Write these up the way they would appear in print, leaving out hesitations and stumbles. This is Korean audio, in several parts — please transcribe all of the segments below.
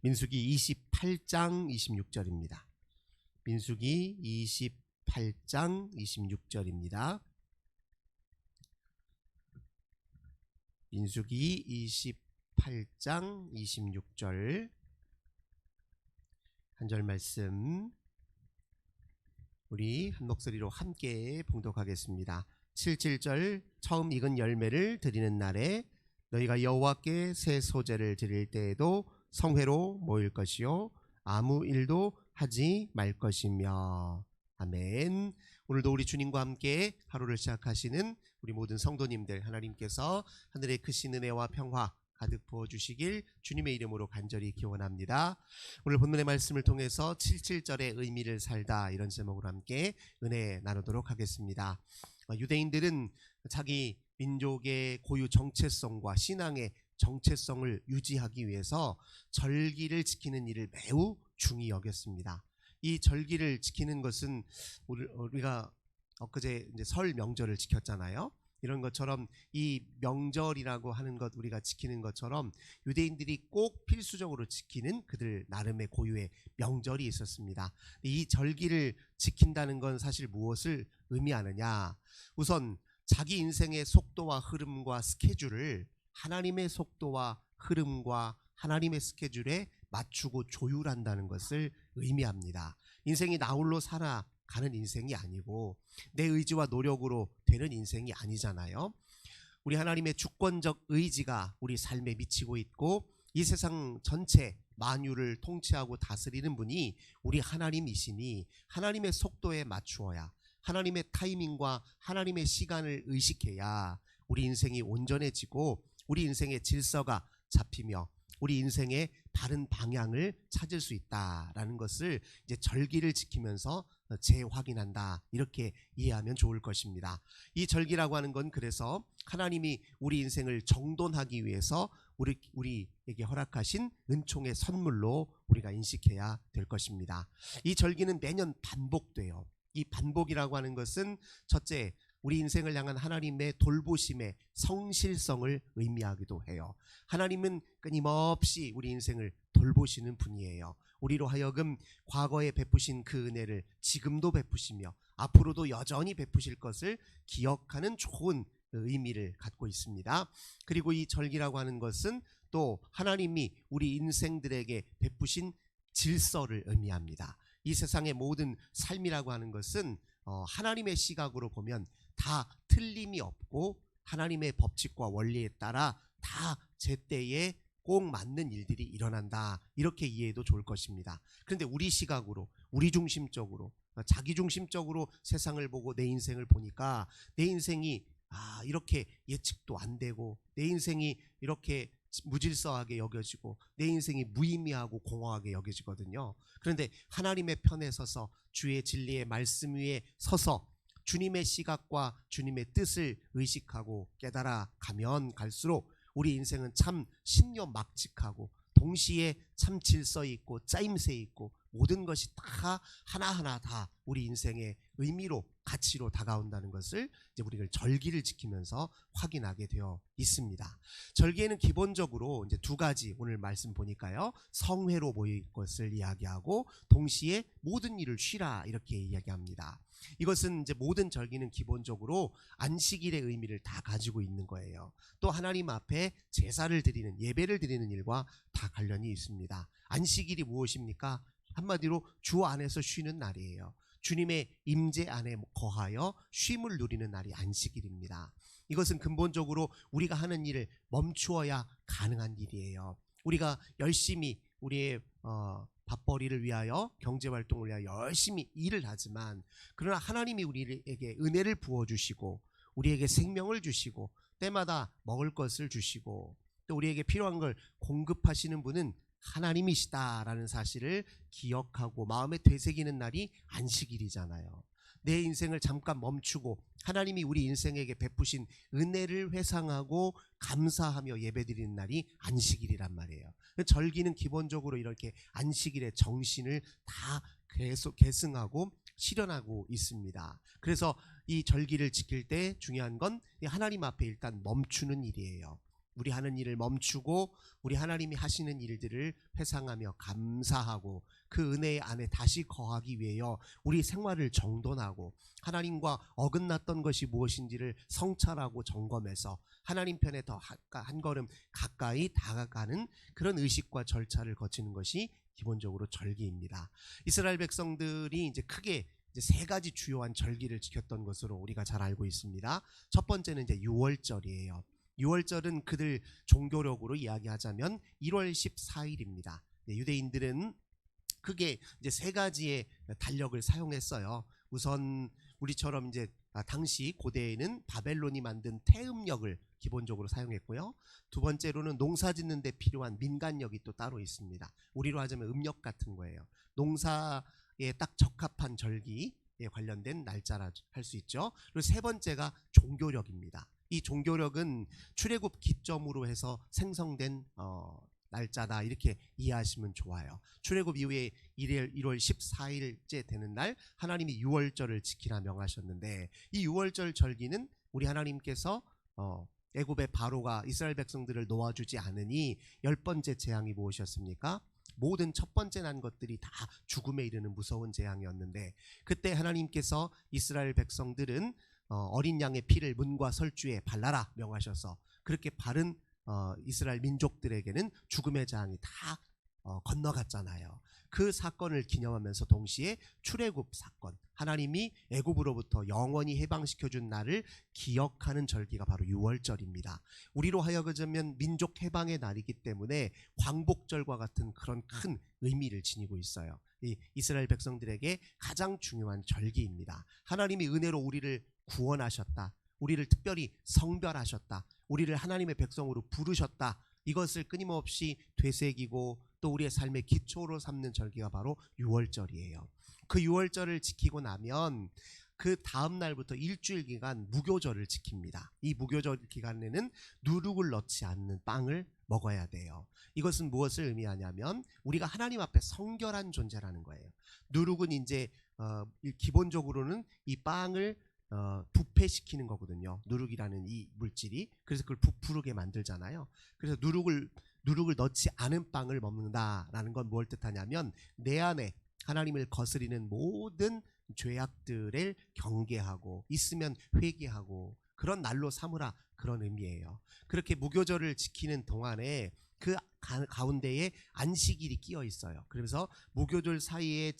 민수기 28장 26절입니다. 민수기 28장 26절입니다. 민수기 28장 26절 한 절 말씀 우리 한 목소리로 함께 봉독하겠습니다. 77절 처음 익은 열매를 드리는 날에 너희가 여호와께 새 소재를 드릴 때에도 성회로 모일 것이요 아무 일도 하지 말 것이며. 아멘. 오늘도 우리 주님과 함께 하루를 시작하시는 우리 모든 성도님들, 하나님께서 하늘의 크신 은혜와 평화 가득 부어주시길 주님의 이름으로 간절히 기원합니다. 오늘 본문의 말씀을 통해서 77절의 의미를 살다, 이런 제목으로 함께 은혜 나누도록 하겠습니다. 유대인들은 자기 민족의 고유 정체성과 신앙의 정체성을 유지하기 위해서 절기를 지키는 일을 매우 중히 여겼습니다. 이 절기를 지키는 것은 우리가 엊그제 이제 설 명절을 지켰잖아요. 이런 것처럼 이 명절이라고 하는 것, 우리가 지키는 것처럼 유대인들이 꼭 필수적으로 지키는 그들 나름의 고유의 명절이 있었습니다. 이 절기를 지킨다는 건 사실 무엇을 의미하느냐? 우선 자기 인생의 속도와 흐름과 스케줄을 하나님의 속도와 흐름과 하나님의 스케줄에 맞추고 조율한다는 것을 의미합니다. 인생이 나 홀로 살아가는 인생이 아니고 내 의지와 노력으로 되는 인생이 아니잖아요. 우리 하나님의 주권적 의지가 우리 삶에 미치고 있고 이 세상 전체 만유를 통치하고 다스리는 분이 우리 하나님이시니 하나님의 속도에 맞추어야, 하나님의 타이밍과 하나님의 시간을 의식해야 우리 인생이 온전해지고 우리 인생의 질서가 잡히며 우리 인생의 바른 방향을 찾을 수 있다라는 것을 이제 절기를 지키면서 재확인한다, 이렇게 이해하면 좋을 것입니다. 이 절기라고 하는 건 그래서 하나님이 우리 인생을 정돈하기 위해서 우리에게 허락하신 은총의 선물로 우리가 인식해야 될 것입니다. 이 절기는 매년 반복돼요. 이 반복이라고 하는 것은 첫째, 우리 인생을 향한 하나님의 돌보심의 성실성을 의미하기도 해요. 하나님은 끊임없이 우리 인생을 돌보시는 분이에요. 우리로 하여금 과거에 베푸신 그 은혜를 지금도 베푸시며 앞으로도 여전히 베푸실 것을 기억하는 좋은 의미를 갖고 있습니다. 그리고 이 절기라고 하는 것은 또 하나님이 우리 인생들에게 베푸신 질서를 의미합니다. 이 세상의 모든 삶이라고 하는 것은 하나님의 시각으로 보면 다 틀림이 없고 하나님의 법칙과 원리에 따라 다 제때에 꼭 맞는 일들이 일어난다, 이렇게 이해해도 좋을 것입니다. 그런데 우리 시각으로, 우리 중심적으로, 자기 중심적으로 세상을 보고 내 인생을 보니까 내 인생이 이렇게 예측도 안 되고 내 인생이 이렇게 무질서하게 여겨지고 내 인생이 무의미하고 공허하게 여겨지거든요. 그런데 하나님의 편에 서서 주의 진리의 말씀 위에 서서 주님의 시각과 주님의 뜻을 의식하고 깨달아 가면 갈수록 우리 인생은 참 신묘막측하고 동시에 참 질서 있고 짜임새 있고 모든 것이 다 하나하나 다 우리 인생의 의미로, 가치로 다가온다는 것을 이제 우리가 절기를 지키면서 확인하게 되어 있습니다. 절기에는 기본적으로 이제 두 가지, 오늘 말씀 보니까요, 성회로 모일 것을 이야기하고 동시에 모든 일을 쉬라, 이렇게 이야기합니다. 이것은 이제 모든 절기는 기본적으로 안식일의 의미를 다 가지고 있는 거예요. 또 하나님 앞에 제사를 드리는, 예배를 드리는 일과 다 관련이 있습니다. 안식일이 무엇입니까? 한마디로 주 안에서 쉬는 날이에요. 주님의 임재 안에 거하여 쉼을 누리는 날이 안식일입니다. 이것은 근본적으로 우리가 하는 일을 멈추어야 가능한 일이에요. 우리가 열심히 우리의 밥벌이를 위하여, 경제활동을 위하여 열심히 일을 하지만, 그러나 하나님이 우리에게 은혜를 부어주시고 우리에게 생명을 주시고 때마다 먹을 것을 주시고 또 우리에게 필요한 걸 공급하시는 분은 하나님이시다라는 사실을 기억하고 마음에 되새기는 날이 안식일이잖아요. 내 인생을 잠깐 멈추고 하나님이 우리 인생에게 베푸신 은혜를 회상하고 감사하며 예배드리는 날이 안식일이란 말이에요. 절기는 기본적으로 이렇게 안식일의 정신을 다 계속 계승하고 실현하고 있습니다. 그래서 이 절기를 지킬 때 중요한 건 하나님 앞에 일단 멈추는 일이에요. 우리 하는 일을 멈추고 우리 하나님이 하시는 일들을 회상하며 감사하고 그 은혜 안에 다시 거하기 위하여 우리 생활을 정돈하고 하나님과 어긋났던 것이 무엇인지를 성찰하고 점검해서 하나님 편에 더 한 걸음 가까이 다가가는 그런 의식과 절차를 거치는 것이 기본적으로 절기입니다. 이스라엘 백성들이 이제 크게 이제 세 가지 주요한 절기를 지켰던 것으로 우리가 잘 알고 있습니다. 첫 번째는 이제 유월절이에요. 유월절은 그들 종교력으로 이야기하자면 1월 14일입니다. 유대인들은 크게 이제 세 가지의 달력을 사용했어요. 우선 우리처럼 이제 당시 고대에는 바벨론이 만든 태음력을 기본적으로 사용했고요. 두 번째로는 농사 짓는 데 필요한 민간력이 또 따로 있습니다. 우리로 하자면 음력 같은 거예요. 농사에 딱 적합한 절기에 관련된 날짜라 할 수 있죠. 그리고 세 번째가 종교력입니다. 이 종교력은 출애굽 기점으로 해서 생성된 날짜다 이렇게 이해하시면 좋아요. 출애굽 이후에 1월 14일째 되는 날 하나님이 유월절을 지키라 명하셨는데 이 유월절 절기는 우리 하나님께서 애굽의 바로가 이스라엘 백성들을 놓아주지 않으니 10번째 재앙이 무엇이었습니까? 모든 첫 번째 난 것들이 다 죽음에 이르는 무서운 재앙이었는데 그때 하나님께서 이스라엘 백성들은 어린 양의 피를 문과 설주에 발라라 명하셔서 그렇게 바른 이스라엘 민족들에게는 죽음의 재앙이 다 건너갔잖아요. 그 사건을 기념하면서 동시에 출애굽 사건, 하나님이 애굽으로부터 영원히 해방시켜준 날을 기억하는 절기가 바로 유월절입니다. 우리로 하여금 민족 해방의 날이기 때문에 광복절과 같은 그런 큰 의미를 지니고 있어요. 이 이스라엘 백성들에게 가장 중요한 절기입니다. 하나님이 은혜로 우리를 구원하셨다. 우리를 특별히 성별하셨다. 우리를 하나님의 백성으로 부르셨다. 이것을 끊임없이 되새기고 또 우리의 삶의 기초로 삼는 절기가 바로 유월절이에요. 그 유월절을 지키고 나면 그 다음 날부터 일주일 기간 무교절을 지킵니다. 이 무교절 기간에는 누룩을 넣지 않는 빵을 먹어야 돼요. 이것은 무엇을 의미하냐면 우리가 하나님 앞에 성결한 존재라는 거예요. 누룩은 이제 기본적으로는 이 빵을 부패시키는 거거든요. 누룩이라는 이 물질이. 그래서 그걸 부풀게 만들잖아요. 그래서 누룩을 넣지 않은 빵을 먹는다라는 건 뭘 뜻하냐면 내 안에 하나님을 거스리는 모든 죄악들을 경계하고 있으면 회개하고 그런 날로 삼으라 그런 의미예요. 그렇게 무교절을 지키는 동안에 그 가운데에 안식일이 끼어 있어요. 그래서 무교절 사이에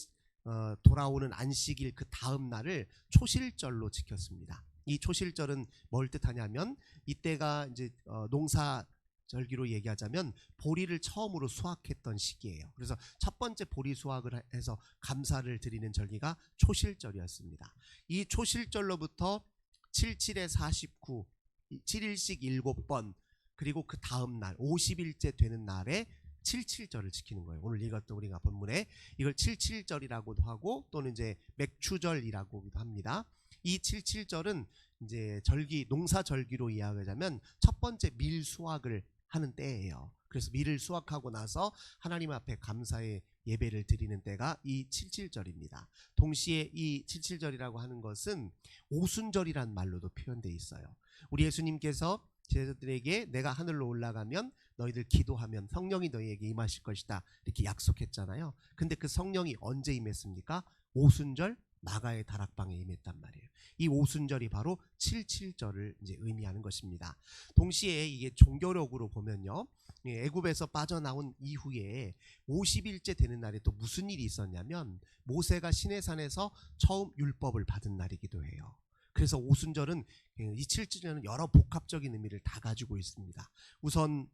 돌아오는 안식일 그 다음 날을 초실절로 지켰습니다. 이 초실절은 뭘 뜻하냐면 이때가 이제 농사 절기로 얘기하자면 보리를 처음으로 수확했던 시기예요. 그래서 첫 번째 보리 수확을 해서 감사를 드리는 절기가 초실절이었습니다. 이 초실절로부터 77에 49, 7일씩 7번 그리고 그 다음 날 50일째 되는 날에 77절을 지키는 거예요. 오늘 읽었던 우리가 본문에 이걸 77절이라고도 하고 또는 이제 맥추절이라고도 합니다. 이 77절은 이제 절기, 농사 절기로 이야기하자면 첫 번째 밀 수확을 하는 때예요. 그래서 밀을 수확하고 나서 하나님 앞에 감사의 예배를 드리는 때가 이 77절입니다. 동시에 이 77절이라고 하는 것은 오순절이란 말로도 표현되어 있어요. 우리 예수님께서 제자들에게 내가 하늘로 올라가면 너희들 기도하면 성령이 너희에게 임하실 것이다 이렇게 약속했잖아요. 근데 그 성령이 언제 임했습니까? 오순절 나가의 다락방에 임했단 말이에요. 이 오순절이 바로 77절을 이제 의미하는 것입니다. 동시에 이게 종교력으로 보면요, 애굽에서 빠져나온 이후에 50일째 되는 날에 또 무슨 일이 있었냐면 모세가 시내산에서 처음 율법을 받은 날이기도 해요. 그래서 오순절은 이 77절은 여러 복합적인 의미를 다 가지고 있습니다. 우선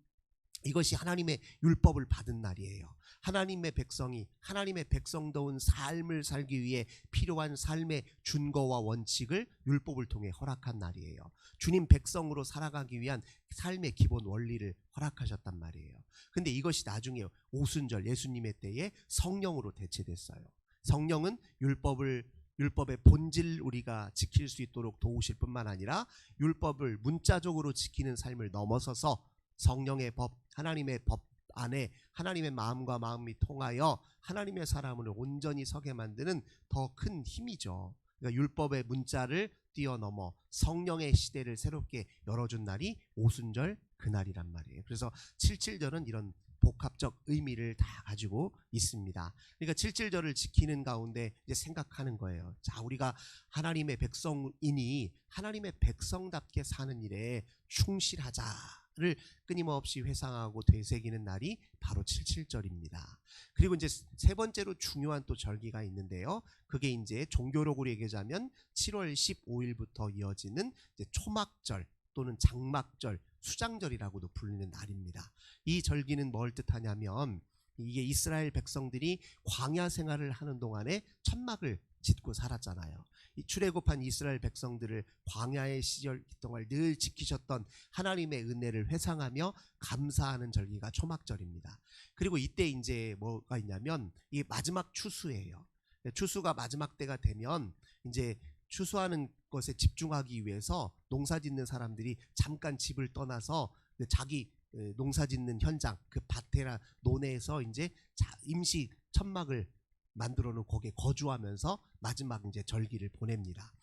이것이 하나님의 율법을 받은 날이에요. 하나님의 백성이 하나님의 백성다운 삶을 살기 위해 필요한 삶의 준거와 원칙을 율법을 통해 허락한 날이에요. 주님 백성으로 살아가기 위한 삶의 기본 원리를 허락하셨단 말이에요. 근데 이것이 나중에 오순절 예수님의 때에 성령으로 대체됐어요. 성령은 율법의 본질 우리가 지킬 수 있도록 도우실 뿐만 아니라 율법을 문자적으로 지키는 삶을 넘어서서 성령의 법, 하나님의 법 안에 하나님의 마음과 마음이 통하여 하나님의 사람을 온전히 서게 만드는 더 큰 힘이죠. 그러니까 율법의 문자를 뛰어넘어 성령의 시대를 새롭게 열어준 날이 오순절 그날이란 말이에요. 그래서 칠칠절은 이런 복합적 의미를 다 가지고 있습니다. 그러니까 칠칠절을 지키는 가운데 이제 생각하는 거예요. 자, 우리가 하나님의 백성이니 하나님의 백성답게 사는 일에 충실하자를 끊임없이 회상하고 되새기는 날이 바로 칠칠절입니다. 그리고 이제 세 번째로 중요한 또 절기가 있는데요. 그게 이제 종교록으로 얘기하자면 7월 15일부터 이어지는 이제 초막절 또는 장막절, 수장절이라고도 불리는 날입니다. 이 절기는 뭘 뜻하냐면 이게 이스라엘 백성들이 광야 생활을 하는 동안에 천막을 짓고 살았잖아요. 이 출애굽한 이스라엘 백성들을 광야의 시절 동안 늘 지키셨던 하나님의 은혜를 회상하며 감사하는 절기가 초막절입니다. 그리고 이때 이제 뭐가 있냐면 이게 마지막 추수예요. 추수가 마지막 때가 되면 이제 추수하는 것에 집중하기 위해서 농사 짓는 사람들이 잠깐 집을 떠나서 자기 농사 짓는 현장, 그 밭이나 논에서 이제 임시 천막을 만들어 놓고 거기에 거주하면서 마지막 이제 절기를 보냅니다.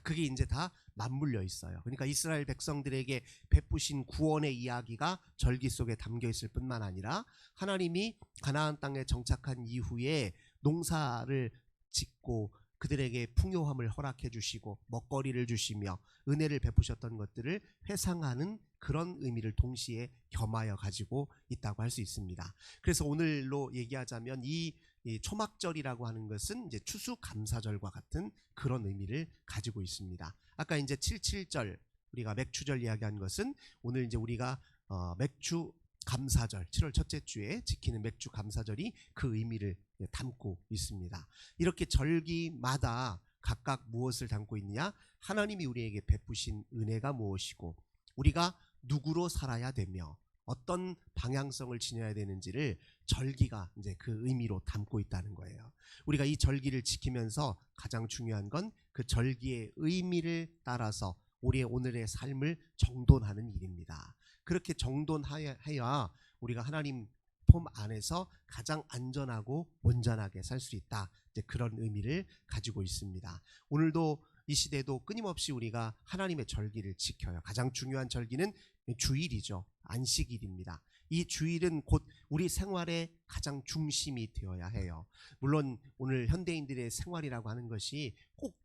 그게 이제 다 맞물려 있어요. 그러니까 이스라엘 백성들에게 베푸신 구원의 이야기가 절기 속에 담겨 있을 뿐만 아니라 하나님이 가나안 땅에 정착한 이후에 농사를 짓고 그들에게 풍요함을 허락해 주시고 먹거리를 주시며 은혜를 베푸셨던 것들을 회상하는 그런 의미를 동시에 겸하여 가지고 있다고 할 수 있습니다. 그래서 오늘로 얘기하자면 이 초막절이라고 하는 것은 이제 추수감사절과 같은 그런 의미를 가지고 있습니다. 아까 이제 77절 우리가 맥추절 이야기한 것은 오늘 이제 우리가 맥추 감사절 7월 첫째 주에 지키는 맥주 감사절이 그 의미를 담고 있습니다. 이렇게 절기마다 각각 무엇을 담고 있느냐? 하나님이 우리에게 베푸신 은혜가 무엇이고 우리가 누구로 살아야 되며 어떤 방향성을 지녀야 되는지를 절기가 이제 그 의미로 담고 있다는 거예요. 우리가 이 절기를 지키면서 가장 중요한 건 그 절기의 의미를 따라서 우리의 오늘의 삶을 정돈하는 일입니다. 그렇게 정돈해야 우리가 하나님 품 안에서 가장 안전하고 온전하게 살 수 있다. 이제 그런 의미를 가지고 있습니다. 오늘도 이 시대도 끊임없이 우리가 하나님의 절기를 지켜요. 가장 중요한 절기는 주일이죠. 안식일입니다. 이 주일은 곧 우리 생활의 가장 중심이 되어야 해요. 물론 오늘 현대인들의 생활이라고 하는 것이 꼭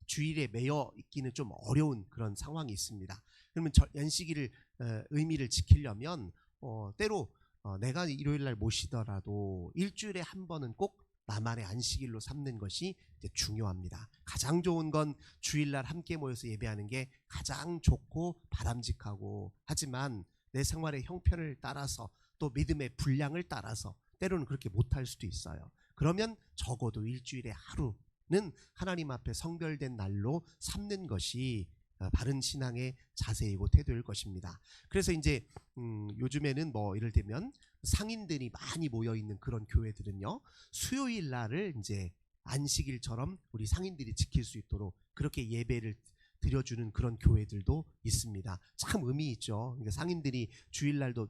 주일에 매여 있기는 좀 어려운 그런 상황이 있습니다. 그러면 안식일을 의미를 지키려면 때로 내가 일요일날 못 쉬더라도 일주일에 한 번은 꼭 나만의 안식일로 삼는 것이 이제 중요합니다. 가장 좋은 건 주일날 함께 모여서 예배하는 게 가장 좋고 바람직하고 하지만 내 생활의 형편을 따라서 또 믿음의 분량을 따라서 때로는 그렇게 못할 수도 있어요. 그러면 적어도 일주일에 하루는 하나님 앞에 성별된 날로 삼는 것이 바른 신앙의 자세이고 태도일 것입니다. 그래서 이제 요즘에는 뭐 이를테면 상인들이 많이 모여 있는 그런 교회들은요, 수요일 날을 이제 안식일처럼 우리 상인들이 지킬 수 있도록 그렇게 예배를 드려주는 그런 교회들도 있습니다. 참 의미 있죠. 그러니까 상인들이 주일날도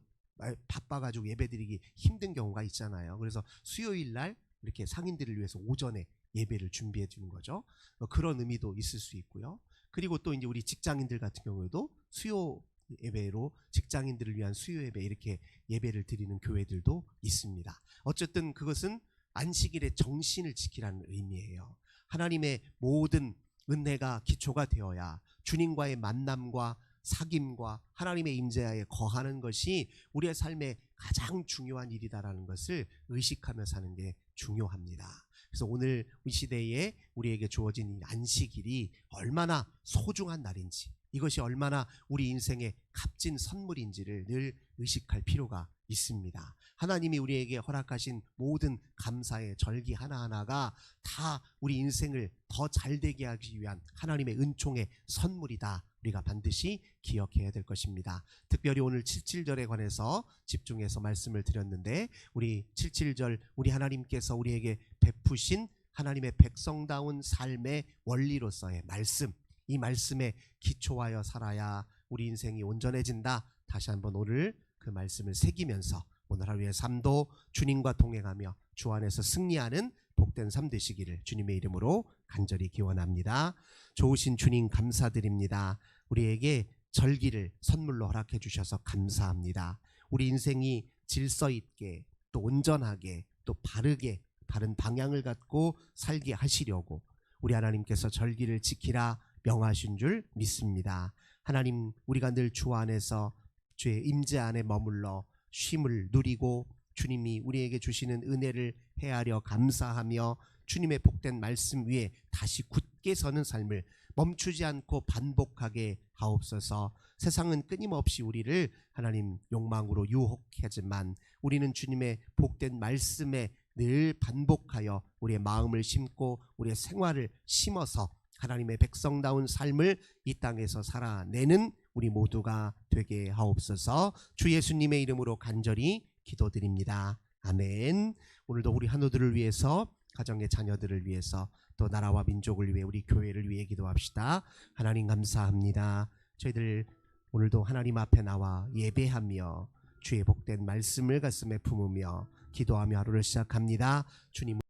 바빠가지고 예배드리기 힘든 경우가 있잖아요. 그래서 수요일 날 이렇게 상인들을 위해서 오전에 예배를 준비해 주는 거죠. 그런 의미도 있을 수 있고요. 그리고 또 이제 우리 직장인들 같은 경우에도 수요 예배로 직장인들을 위한 수요 예배 이렇게 예배를 드리는 교회들도 있습니다. 어쨌든 그것은 안식일의 정신을 지키라는 의미예요. 하나님의 모든 은혜가 기초가 되어야 주님과의 만남과 사귐과 하나님의 임재하에 거하는 것이 우리의 삶의 가장 중요한 일이다라는 것을 의식하며 사는 게 중요합니다. 그래서 오늘 이 시대에 우리에게 주어진 이 안식일이 얼마나 소중한 날인지, 이것이 얼마나 우리 인생의 값진 선물인지를 늘 의식할 필요가 있습니다. 하나님이 우리에게 허락하신 모든 감사의 절기 하나하나가 다 우리 인생을 더 잘되게 하기 위한 하나님의 은총의 선물이다. 우리가 반드시 기억해야 될 것입니다. 특별히 오늘 77절에 관해서 집중해서 말씀을 드렸는데, 우리 77절 우리 하나님께서 우리에게 베푸신 하나님의 백성다운 삶의 원리로서의 말씀, 이 말씀에 기초하여 살아야 우리 인생이 온전해진다. 다시 한번 오늘 그 말씀을 새기면서 오늘 하루의 삶도 주님과 동행하며 주 안에서 승리하는 복된 삶 되시기를 주님의 이름으로 간절히 기원합니다. 좋으신 주님 감사드립니다. 우리에게 절기를 선물로 허락해 주셔서 감사합니다. 우리 인생이 질서 있게 또 온전하게 또 바르게 바른 방향을 갖고 살게 하시려고 우리 하나님께서 절기를 지키라 명하신 줄 믿습니다. 하나님, 우리가 늘 주 안에서 주의 임재 안에 머물러 쉼을 누리고 주님이 우리에게 주시는 은혜를 헤아려 감사하며 주님의 복된 말씀 위에 다시 굳게 서는 삶을 멈추지 않고 반복하게 하옵소서. 세상은 끊임없이 우리를 하나님 욕망으로 유혹하지만 우리는 주님의 복된 말씀에 늘 반복하여 우리의 마음을 심고 우리의 생활을 심어서 하나님의 백성다운 삶을 이 땅에서 살아내는 우리 모두가 되게 하옵소서. 주 예수님의 이름으로 간절히 기도드립니다. 아멘. 오늘도 우리 한우들을 위해서, 가정의 자녀들을 위해서, 또 나라와 민족을 위해, 우리 교회를 위해 기도합시다. 하나님 감사합니다. 저희들 오늘도 하나님 앞에 나와 예배하며 주의 복된 말씀을 가슴에 품으며 기도하며 하루를 시작합니다. 주님